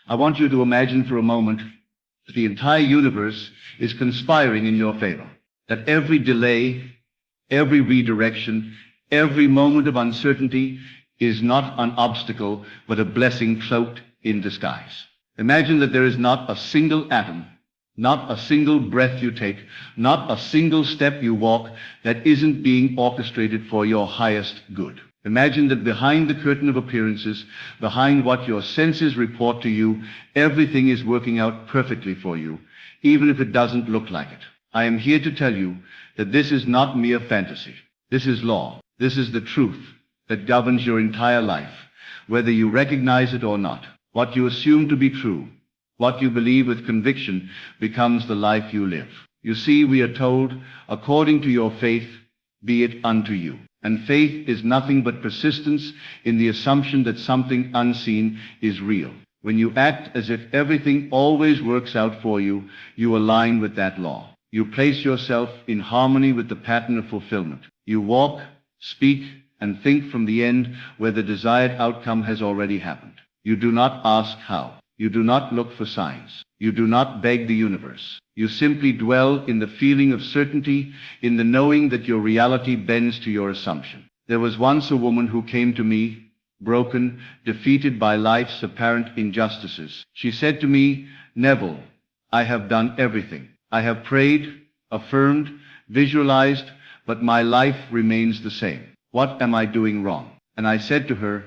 I want you to imagine for a moment that the entire universe is conspiring in your favor, that every delay, every redirection, every moment of uncertainty is not an obstacle, but a blessing cloaked in disguise. Imagine that there is not a single atom, not a single breath you take, not a single step you walk that isn't being orchestrated for your highest good. Imagine that behind the curtain of appearances, behind what your senses report to you, everything is working out perfectly for you, even if it doesn't look like it. I am here to tell you that this is not mere fantasy. This is law. This is the truth that governs your entire life, whether you recognize it or not. What you assume to be true, what you believe with conviction, becomes the life you live. You see, we are told, according to your faith, be it unto you. And faith is nothing but persistence in the assumption that something unseen is real. When you act as if everything always works out for you, you align with that law. You place yourself in harmony with the pattern of fulfillment. You walk, speak, and think from the end where the desired outcome has already happened. You do not ask how. You do not look for signs. You do not beg the universe. You simply dwell in the feeling of certainty, in the knowing that your reality bends to your assumption. There was once a woman who came to me, broken, defeated by life's apparent injustices. She said to me, "Neville, I have done everything. I have prayed, affirmed, visualized, but my life remains the same. What am I doing wrong?" And I said to her,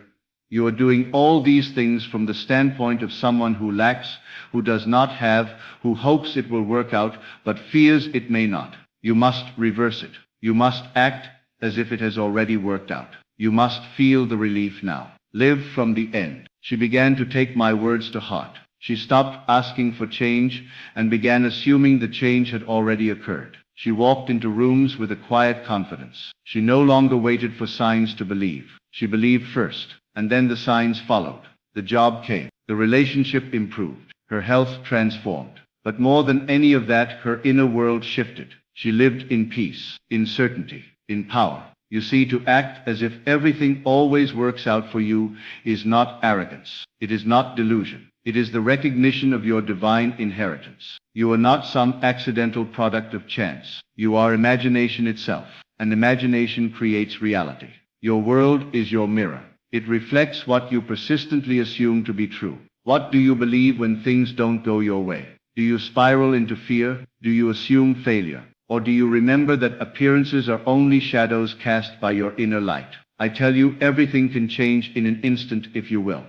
"You are doing all these things from the standpoint of someone who lacks, who does not have, who hopes it will work out, but fears it may not. You must reverse it. You must act as if it has already worked out. You must feel the relief now. Live from the end." She began to take my words to heart. She stopped asking for change and began assuming the change had already occurred. She walked into rooms with a quiet confidence. She no longer waited for signs to believe. She believed first. And then the signs followed. The job came. The relationship improved. Her health transformed. But more than any of that, her inner world shifted. She lived in peace, in certainty, in power. You see, to act as if everything always works out for you is not arrogance. It is not delusion. It is the recognition of your divine inheritance. You are not some accidental product of chance. You are imagination itself. And imagination creates reality. Your world is your mirror. It reflects what you persistently assume to be true. What do you believe when things don't go your way? Do you spiral into fear? Do you assume failure? Or do you remember that appearances are only shadows cast by your inner light? I tell you, everything can change in an instant if you will.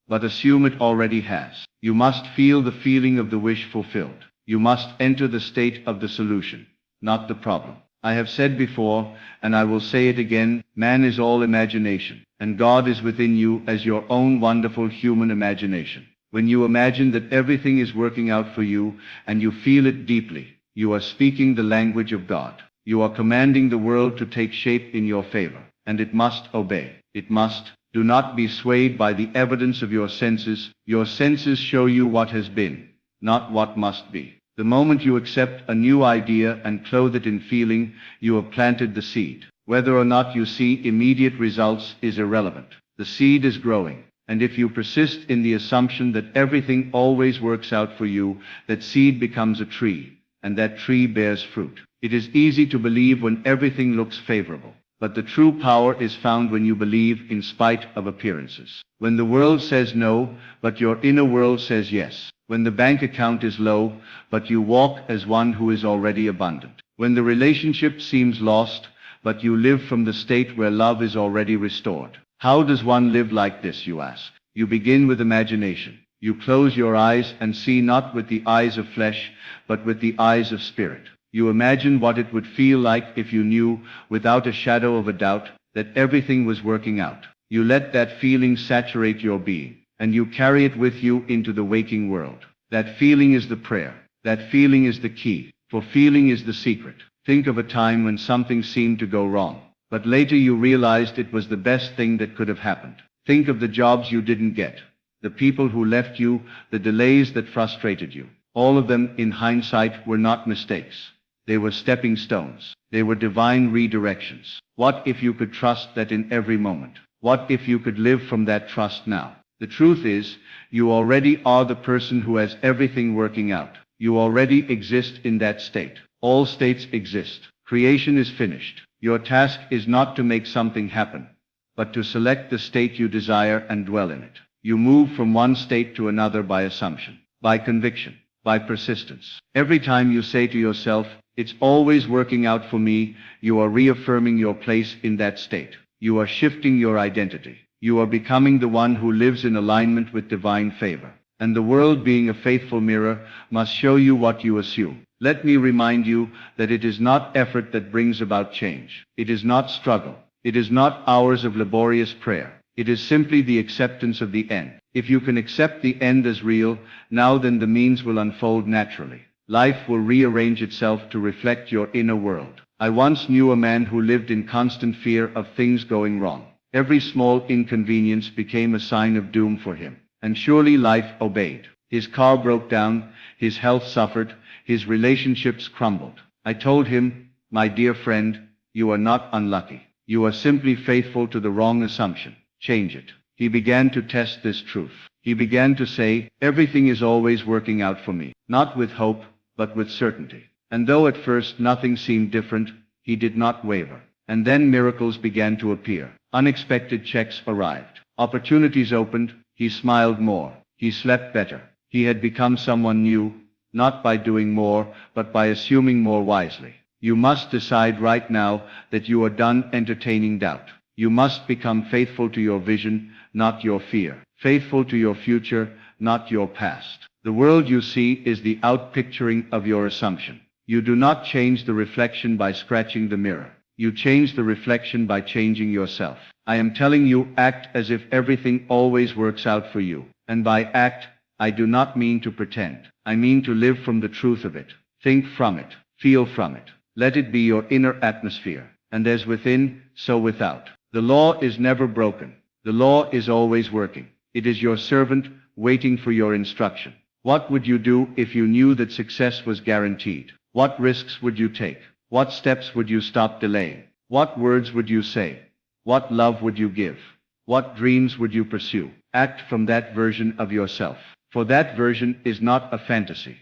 But assume it already has. You must feel the feeling of the wish fulfilled. You must enter the state of the solution, not the problem. I have said before, and I will say it again, man is all imagination, and God is within you as your own wonderful human imagination. When you imagine that everything is working out for you, and you feel it deeply, you are speaking the language of God. You are commanding the world to take shape in your favor, and it must obey. It must. Do not be swayed by the evidence of your senses. Your senses show you what has been, not what must be. The moment you accept a new idea and clothe it in feeling, you have planted the seed. Whether or not you see immediate results is irrelevant. The seed is growing, and if you persist in the assumption that everything always works out for you, that seed becomes a tree, and that tree bears fruit. It is easy to believe when everything looks favorable, but the true power is found when you believe in spite of appearances. When the world says no, but your inner world says yes. When the bank account is low, but you walk as one who is already abundant. When the relationship seems lost, but you live from the state where love is already restored. How does one live like this, you ask? You begin with imagination. You close your eyes and see not with the eyes of flesh, but with the eyes of spirit. You imagine what it would feel like if you knew, without a shadow of a doubt, that everything was working out. You let that feeling saturate your being, and you carry it with you into the waking world. That feeling is the prayer. That feeling is the key, for feeling is the secret. Think of a time when something seemed to go wrong, but later you realized it was the best thing that could have happened. Think of the jobs you didn't get, the people who left you, the delays that frustrated you. All of them, in hindsight, were not mistakes. They were stepping stones. They were divine redirections. What if you could trust that in every moment? What if you could live from that trust now? The truth is, you already are the person who has everything working out. You already exist in that state. All states exist. Creation is finished. Your task is not to make something happen, but to select the state you desire and dwell in it. You move from one state to another by assumption, by conviction, by persistence. Every time you say to yourself, "It's always working out for me," you are reaffirming your place in that state. You are shifting your identity. You are becoming the one who lives in alignment with divine favor. And the world, being a faithful mirror, must show you what you assume. Let me remind you that it is not effort that brings about change. It is not struggle. It is not hours of laborious prayer. It is simply the acceptance of the end. If you can accept the end as real, now then the means will unfold naturally. Life will rearrange itself to reflect your inner world. I once knew a man who lived in constant fear of things going wrong. Every small inconvenience became a sign of doom for him. And surely life obeyed. His car broke down, his health suffered, his relationships crumbled. I told him, "My dear friend, you are not unlucky. You are simply faithful to the wrong assumption. Change it." He began to test this truth. He began to say, "Everything is always working out for me," not with hope, but with certainty. And though at first nothing seemed different, he did not waver. And then miracles began to appear. Unexpected checks arrived. Opportunities opened. He smiled more. He slept better. He had become someone new, not by doing more, but by assuming more wisely. You must decide right now that you are done entertaining doubt. You must become faithful to your vision, not your fear. Faithful to your future, not your past. The world you see is the outpicturing of your assumption. You do not change the reflection by scratching the mirror. You change the reflection by changing yourself. I am telling you, act as if everything always works out for you. And by act, I do not mean to pretend. I mean to live from the truth of it. Think from it. Feel from it. Let it be your inner atmosphere. And as within, so without. The law is never broken. The law is always working. It is your servant, waiting for your instruction. What would you do if you knew that success was guaranteed? What risks would you take? What steps would you stop delaying? What words would you say? What love would you give? What dreams would you pursue? Act from that version of yourself. For that version is not a fantasy.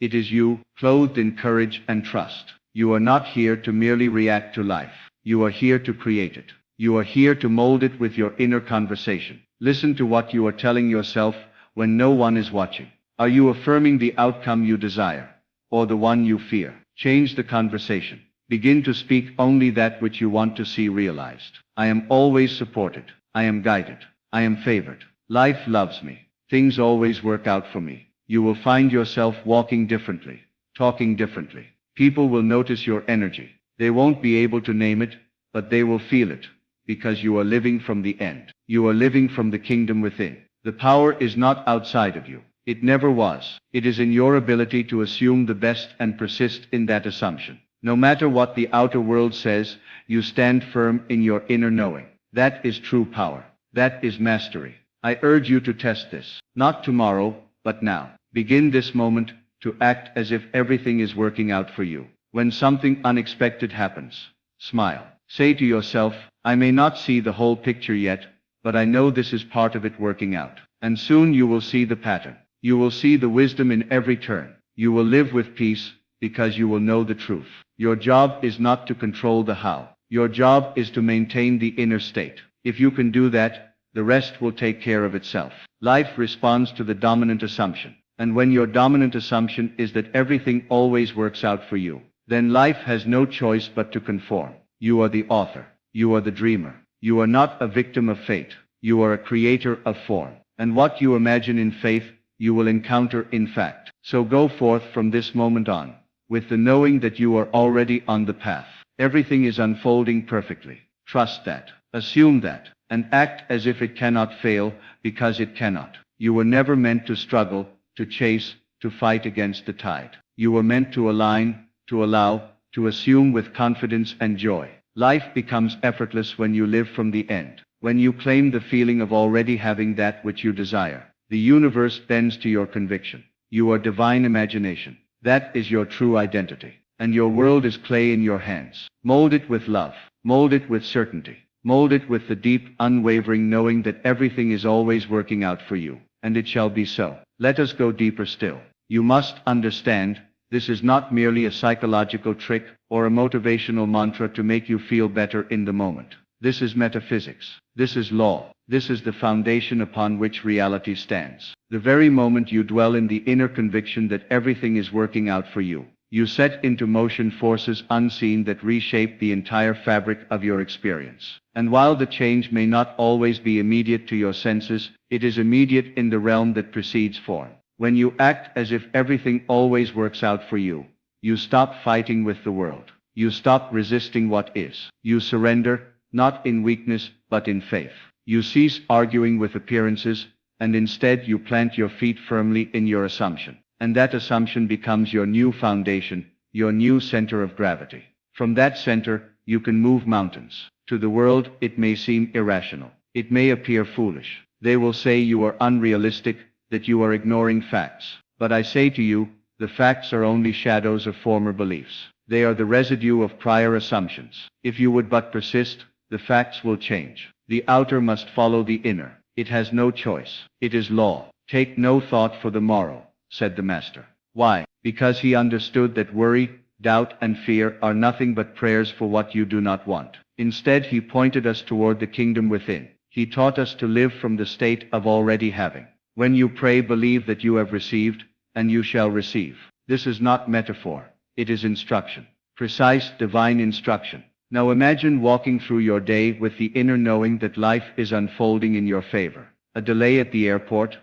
It is you, clothed in courage and trust. You are not here to merely react to life. You are here to create it. You are here to mold it with your inner conversation. Listen to what you are telling yourself when no one is watching. Are you affirming the outcome you desire, or the one you fear? Change the conversation. Begin to speak only that which you want to see realized. I am always supported. I am guided. I am favored. Life loves me. Things always work out for me. You will find yourself walking differently, talking differently. People will notice your energy. They won't be able to name it, but they will feel it, because you are living from the end. You are living from the kingdom within. The power is not outside of you. It never was. It is in your ability to assume the best and persist in that assumption. No matter what the outer world says, you stand firm in your inner knowing. That is true power. That is mastery. I urge you to test this. Not tomorrow, but now. Begin this moment to act as if everything is working out for you. When something unexpected happens, smile. Say to yourself, "I may not see the whole picture yet, but I know this is part of it working out." And soon you will see the pattern. You will see the wisdom in every turn. You will live with peace, because you will know the truth. Your job is not to control the how. Your job is to maintain the inner state. If you can do that, the rest will take care of itself. Life responds to the dominant assumption. And when your dominant assumption is that everything always works out for you, then life has no choice but to conform. You are the author. You are the dreamer. You are not a victim of fate. You are a creator of form. And what you imagine in faith, you will encounter in fact. So go forth from this moment on, with the knowing that you are already on the path. Everything is unfolding perfectly. Trust that. Assume that. And act as if it cannot fail, because it cannot. You were never meant to struggle, to chase, to fight against the tide. You were meant to align, to allow, to assume with confidence and joy. Life becomes effortless when you live from the end. When you claim the feeling of already having that which you desire. The universe bends to your conviction. You are divine imagination. That is your true identity. And your world is clay in your hands. Mold it with love. Mold it with certainty. Mold it with the deep, unwavering knowing that everything is always working out for you, and it shall be so. Let us go deeper still. You must understand, this is not merely a psychological trick or a motivational mantra to make you feel better in the moment. This is metaphysics. This is law. This is the foundation upon which reality stands. The very moment you dwell in the inner conviction that everything is working out for you, you set into motion forces unseen that reshape the entire fabric of your experience. And while the change may not always be immediate to your senses, it is immediate in the realm that precedes form. When you act as if everything always works out for you, you stop fighting with the world. You stop resisting what is. You surrender, not in weakness, but in faith. You cease arguing with appearances, and instead you plant your feet firmly in your assumption. And that assumption becomes your new foundation, your new center of gravity. From that center, you can move mountains. To the world, it may seem irrational. It may appear foolish. They will say you are unrealistic, that you are ignoring facts. But I say to you, the facts are only shadows of former beliefs. They are the residue of prior assumptions. If you would but persist, the facts will change. The outer must follow the inner. It has no choice. It is law. Take no thought for the morrow, said the Master. Why? Because he understood that worry, doubt, and fear are nothing but prayers for what you do not want. Instead, he pointed us toward the kingdom within. He taught us to live from the state of already having. When you pray, believe that you have received, and you shall receive. This is not metaphor. It is instruction. Precise divine instruction. Now imagine walking through your day with the inner knowing that life is unfolding in your favor. A delay at the airport,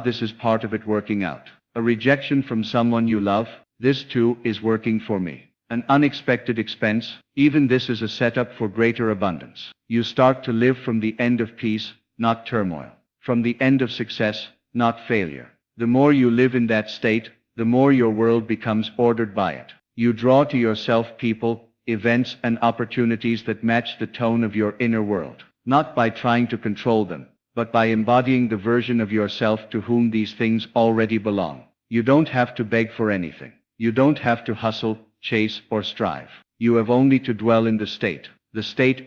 this is part of it working out. A rejection from someone you love, this too is working for me. An unexpected expense, even this is a setup for greater abundance. You start to live from the end of peace, not turmoil. From the end of success, not failure. The more you live in that state, the more your world becomes ordered by it. You draw to yourself people, events, and opportunities that match the tone of your inner world, not by trying to control them, but by embodying the version of yourself to whom these things already belong. You don't have to beg for anything. You don't have to hustle, chase, or strive. You have only to dwell in the state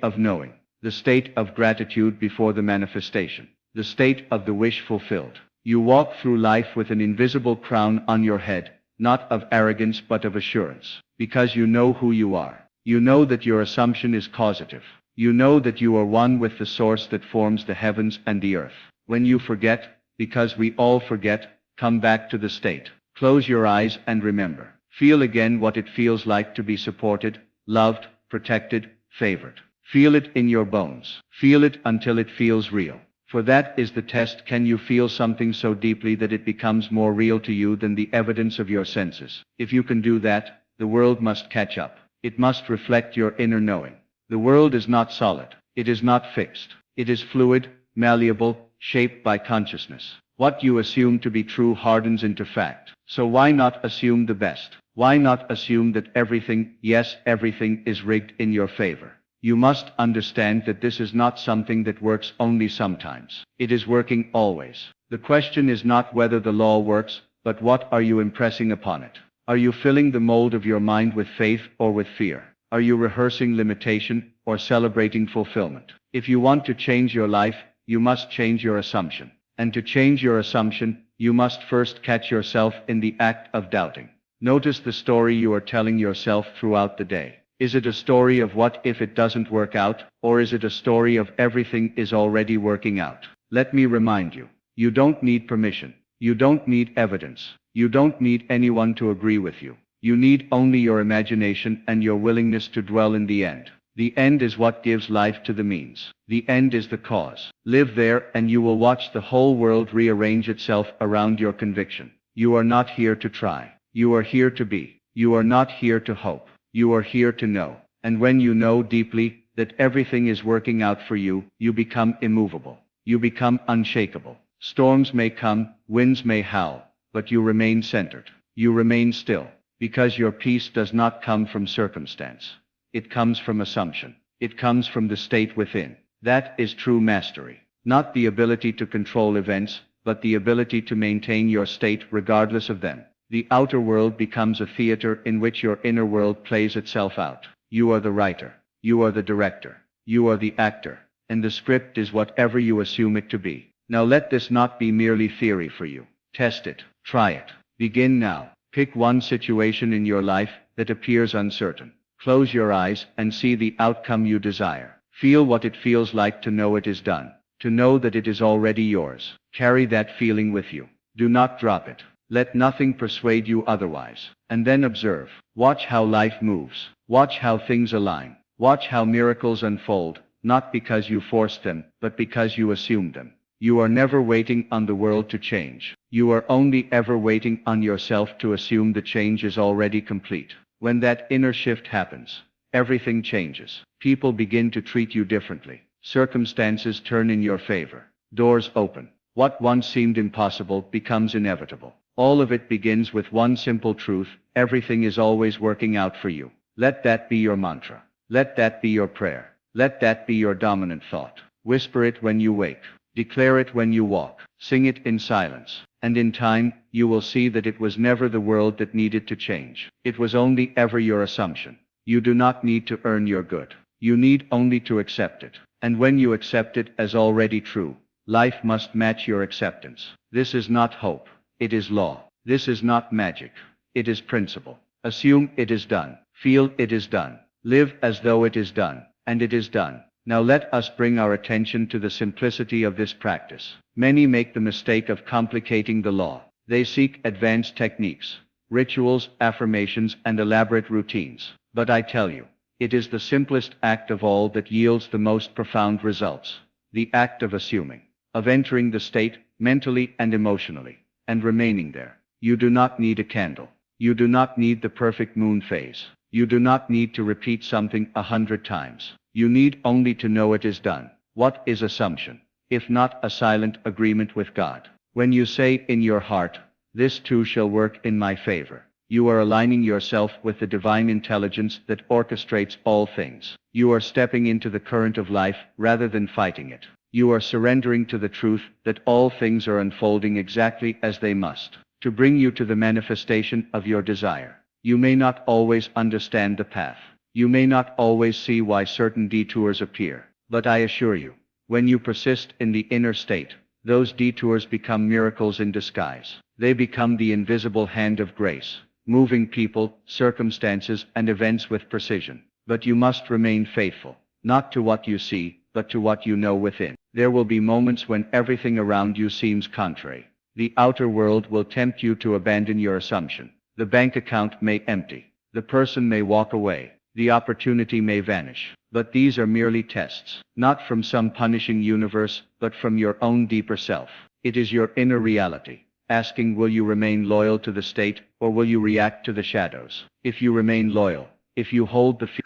of knowing, the state of gratitude before the manifestation, the state of the wish fulfilled. You walk through life with an invisible crown on your head, not of arrogance but of assurance, because you know who you are. You know that your assumption is causative. You know that you are one with the source that forms the heavens and the earth. When you forget, because we all forget, come back to the state. Close your eyes and remember. Feel again what it feels like to be supported, loved, protected, favored. Feel it in your bones. Feel it until it feels real. For that is the test. Can you feel something so deeply that it becomes more real to you than the evidence of your senses? If you can do that, the world must catch up. It must reflect your inner knowing. The world is not solid. It is not fixed. It is fluid, malleable, shaped by consciousness. What you assume to be true hardens into fact. So why not assume the best? Why not assume that everything, yes, everything is rigged in your favor? You must understand that this is not something that works only sometimes. It is working always. The question is not whether the law works, but what are you impressing upon it? Are you filling the mold of your mind with faith or with fear? Are you rehearsing limitation or celebrating fulfillment? If you want to change your life, you must change your assumption. And to change your assumption, you must first catch yourself in the act of doubting. Notice the story you are telling yourself throughout the day. Is it a story of what if it doesn't work out, or is it a story of everything is already working out? Let me remind you, you don't need permission. You don't need evidence. You don't need anyone to agree with you. You need only your imagination and your willingness to dwell in the end. The end is what gives life to the means. The end is the cause. Live there and you will watch the whole world rearrange itself around your conviction. You are not here to try. You are here to be. You are not here to hope. You are here to know. And when you know deeply that everything is working out for you, you become immovable. You become unshakable. Storms may come, winds may howl, but you remain centered. You remain still, because your peace does not come from circumstance. It comes from assumption. It comes from the state within. That is true mastery. Not the ability to control events, but the ability to maintain your state regardless of them. The outer world becomes a theater in which your inner world plays itself out. You are the writer. You are the director. You are the actor, and the script is whatever you assume it to be. Now let this not be merely theory for you. Test it. Try it. Begin now. Pick one situation in your life that appears uncertain. Close your eyes and see the outcome you desire. Feel what it feels like to know it is done, to know that it is already yours. Carry that feeling with you. Do not drop it. Let nothing persuade you otherwise. And then observe. Watch how life moves. Watch how things align. Watch how miracles unfold, not because you forced them, but because you assumed them. You are never waiting on the world to change. You are only ever waiting on yourself to assume the change is already complete. When that inner shift happens, everything changes. People begin to treat you differently. Circumstances turn in your favor. Doors open. What once seemed impossible becomes inevitable. All of it begins with one simple truth: everything is always working out for you. Let that be your mantra. Let that be your prayer. Let that be your dominant thought. Whisper it when you wake. Declare it when you walk. Sing it in silence. And in time, you will see that it was never the world that needed to change. It was only ever your assumption. You do not need to earn your good. You need only to accept it. And when you accept it as already true, life must match your acceptance. This is not hope. It is law. This is not magic. It is principle. Assume it is done. Feel it is done. Live as though it is done. And it is done. Now let us bring our attention to the simplicity of this practice. Many make the mistake of complicating the law. They seek advanced techniques, rituals, affirmations, and elaborate routines. But I tell you, it is the simplest act of all that yields the most profound results. The act of assuming, of entering the state, mentally and emotionally, and remaining there. You do not need a candle. You do not need the perfect moon phase. You do not need to repeat something 100 times. You need only to know it is done. What is assumption, if not a silent agreement with God? When you say in your heart, "This too shall work in my favor," you are aligning yourself with the divine intelligence that orchestrates all things. You are stepping into the current of life rather than fighting it. You are surrendering to the truth that all things are unfolding exactly as they must, to bring you to the manifestation of your desire. You may not always understand the path. You may not always see why certain detours appear. But I assure you, when you persist in the inner state, those detours become miracles in disguise. They become the invisible hand of grace, moving people, circumstances, and events with precision. But you must remain faithful, not to what you see, but to what you know within. There will be moments when everything around you seems contrary. The outer world will tempt you to abandon your assumption. The bank account may empty. The person may walk away. The opportunity may vanish. But these are merely tests, not from some punishing universe, but from your own deeper self. It is your inner reality, asking, will you remain loyal to the state, or will you react to the shadows? If you remain loyal, if you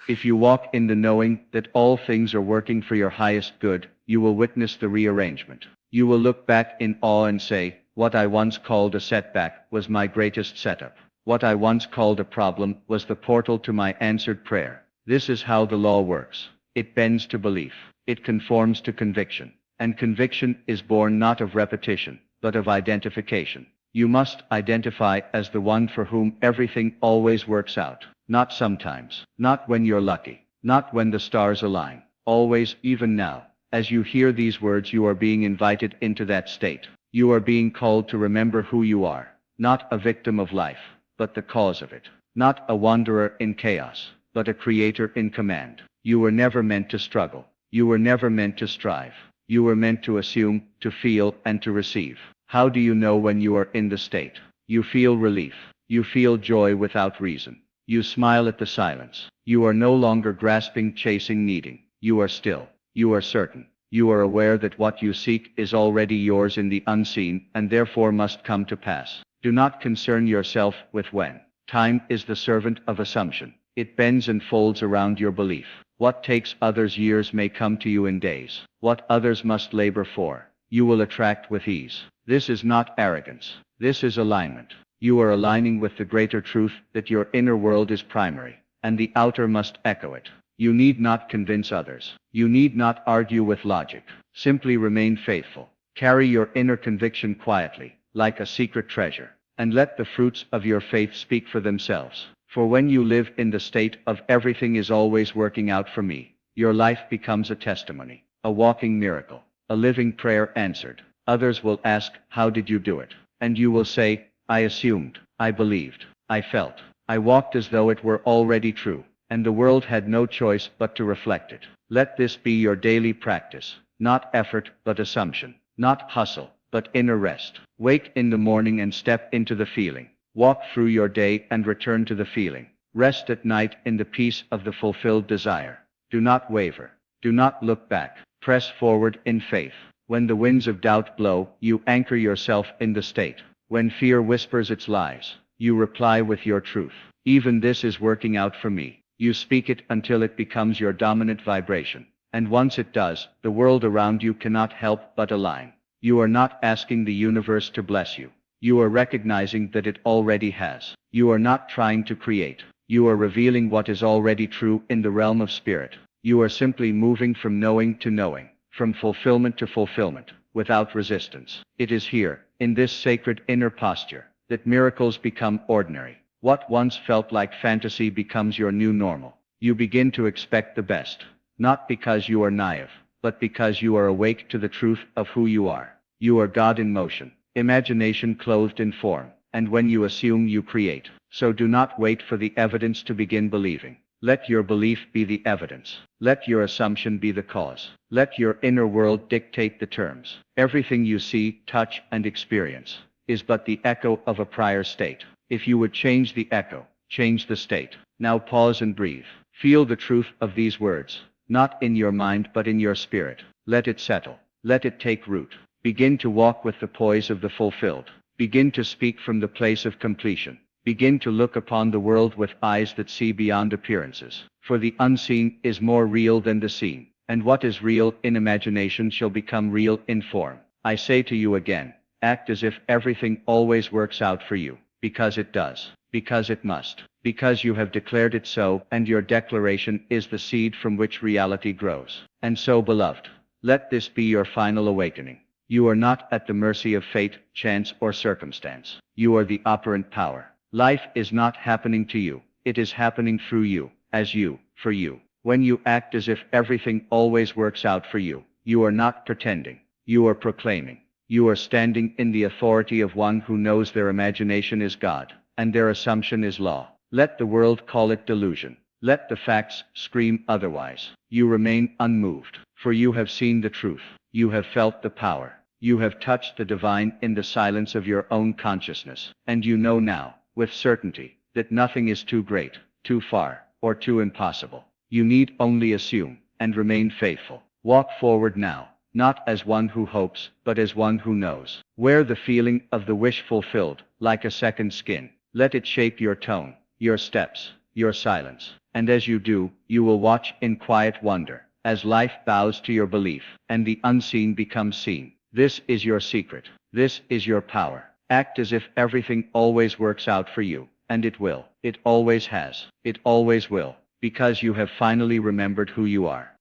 if you walk in the knowing that all things are working for your highest good, you will witness the rearrangement. You will look back in awe and say, what I once called a setback was my greatest setup. What I once called a problem was the portal to my answered prayer. This is how the law works. It bends to belief. It conforms to conviction. And conviction is born not of repetition, but of identification. You must identify as the one for whom everything always works out. Not sometimes. Not when you're lucky. Not when the stars align. Always, even now. As you hear these words, you are being invited into that state. You are being called to remember who you are. Not a victim of life, but the cause of it. Not a wanderer in chaos, but a creator in command. You were never meant to struggle. You were never meant to strive. You were meant to assume, to feel, and to receive. How do you know when you are in the state? You feel relief. You feel joy without reason. You smile at the silence. You are no longer grasping, chasing, needing. You are still. You are certain. You are aware that what you seek is already yours in the unseen, and therefore must come to pass. Do not concern yourself with when. Time is the servant of assumption. It bends and folds around your belief. What takes others years may come to you in days. What others must labor for, you will attract with ease. This is not arrogance. This is alignment. You are aligning with the greater truth that your inner world is primary, and the outer must echo it. You need not convince others. You need not argue with logic. Simply remain faithful. Carry your inner conviction quietly, like a secret treasure, and let the fruits of your faith speak for themselves. For when you live in the state of everything is always working out for me, your life becomes a testimony, a walking miracle, a living prayer answered. Others will ask, how did you do it? And you will say, I assumed, I believed, I felt, I walked as though it were already true, and the world had no choice but to reflect it. Let this be your daily practice, not effort but assumption, not hustle, but inner rest. Wake in the morning and step into the feeling. Walk through your day and return to the feeling. Rest at night in the peace of the fulfilled desire. Do not waver. Do not look back. Press forward in faith. When the winds of doubt blow, you anchor yourself in the state. When fear whispers its lies, you reply with your truth. Even this is working out for me. You speak it until it becomes your dominant vibration. And once it does, the world around you cannot help but align. You are not asking the universe to bless you. You are recognizing that it already has. You are not trying to create. You are revealing what is already true in the realm of spirit. You are simply moving from knowing to knowing, from fulfillment to fulfillment, without resistance. It is here, in this sacred inner posture, that miracles become ordinary. What once felt like fantasy becomes your new normal. You begin to expect the best, not because you are naive, but because you are awake to the truth of who you are. You are God in motion, imagination clothed in form, and when you assume, you create. So do not wait for the evidence to begin believing. Let your belief be the evidence. Let your assumption be the cause. Let your inner world dictate the terms. Everything you see, touch, and experience is but the echo of a prior state. If you would change the echo, change the state. Now pause and breathe. Feel the truth of these words, not in your mind but in your spirit. Let it settle. Let it take root. Begin to walk with the poise of the fulfilled. Begin to speak from the place of completion. Begin to look upon the world with eyes that see beyond appearances. For the unseen is more real than the seen, and what is real in imagination shall become real in form. I say to you again, act as if everything always works out for you, because it does, because it must, because you have declared it so, and your declaration is the seed from which reality grows. And so, beloved, let this be your final awakening. You are not at the mercy of fate, chance, or circumstance. You are the operant power. Life is not happening to you. It is happening through you, as you, for you. When you act as if everything always works out for you, you are not pretending. You are proclaiming. You are standing in the authority of one who knows their imagination is God, and their assumption is law. Let the world call it delusion. Let the facts scream otherwise. You remain unmoved, for you have seen the truth. You have felt the power. You have touched the divine in the silence of your own consciousness, and you know now, with certainty, that nothing is too great, too far, or too impossible. You need only assume, and remain faithful. Walk forward now, not as one who hopes, but as one who knows. Wear the feeling of the wish fulfilled, like a second skin. Let it shape your tone, your steps, your silence. And as you do, you will watch in quiet wonder, as life bows to your belief, and the unseen becomes seen. This is your secret. This is your power. Act as if everything always works out for you, and it will. It always has. It always will, because you have finally remembered who you are.